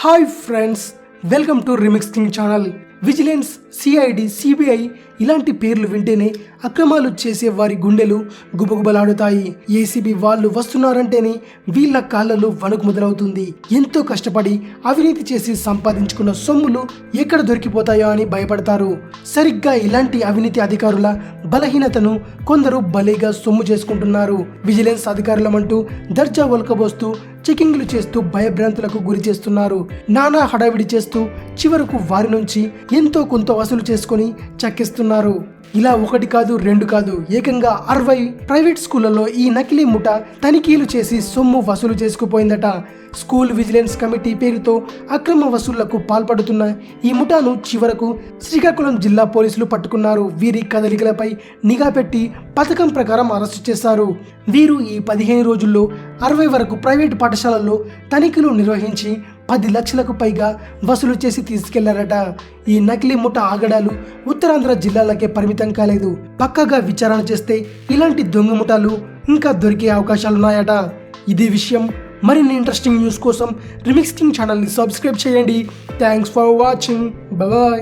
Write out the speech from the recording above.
Hi friends, welcome to remix king channel. Vigilance, CID, CBI ఇలాంటి పేర్లు వింటేనే అక్రమాలు చేసే వారి గుండెలు గుబగుబలాడుతాయి. ఏసీబీ వాళ్ళు వస్తున్నారంటేనే వీళ్ళ కాళ్ళలో వణుకు మొదలవుతుంది. ఎంతో కష్టపడి అవినీతి చేసి సంపాదించుకున్న సొమ్ములు ఎక్కడ దొరికిపోతాయో అని భయపడతారు. సరిగ్గా ఇలాంటి అవినీతి అధికారుల బలహీనతను కొందరు భలేగా సొమ్ము చేసుకుంటున్నారు. విజిలెన్స్ అధికారులమంటూ దర్జా ఒలకబోస్తూ చెకింగ్లు చేస్తూ భయభ్రాంతులకు గురి చేస్తున్నారు. నానా హడావిడి చేస్తూ చివరకు వారి నుంచి ఎంతో కొంత వసూలు చేసుకొని చక్కిస్తున్నారు. ఇలా ఒకటి కాదు, రెండు కాదు, ఏకంగా 60 ప్రైవేట్ స్కూళ్లలో ఈ నకిలీ ముఠ తనిఖీలు చేసి సొమ్ము వసూలు చేసుకుపోయిందట. స్కూల్ విజిలెన్స్ కమిటీ పేరుతో అక్రమ వసూళ్లకు పాల్పడుతున్న ఈ ముఠాను చివరకు శ్రీకాకుళం జిల్లా పోలీసులు పట్టుకున్నారు. వీరి కదలికలపై నిఘా పెట్టి పథకం ప్రకారం అరెస్టు చేశారు. వీరు ఈ 15 రోజుల్లో 60 వరకు ప్రైవేటు పాఠశాలల్లో తనిఖీలు నిర్వహించి 10 లక్షలకు పైగా వసూలు చేసి తీసుకెళ్లారట. ఈ నకిలీ ముఠ ఆగడాలు ఉత్తరాంధ్ర జిల్లాలకే పరిమితం కాలేదు. పక్కగా విచారణ చేస్తే ఇలాంటి దొంగ ముఠాలు ఇంకా దొరికే అవకాశాలున్నాయట. ఇదే విషయం. మరిన్ని ఇంట్రెస్టింగ్ న్యూస్ కోసం రిమిక్స్ కింగ్ ఛానల్ని సబ్స్క్రైబ్ చేయండి. Thanks for watching. బాయ్.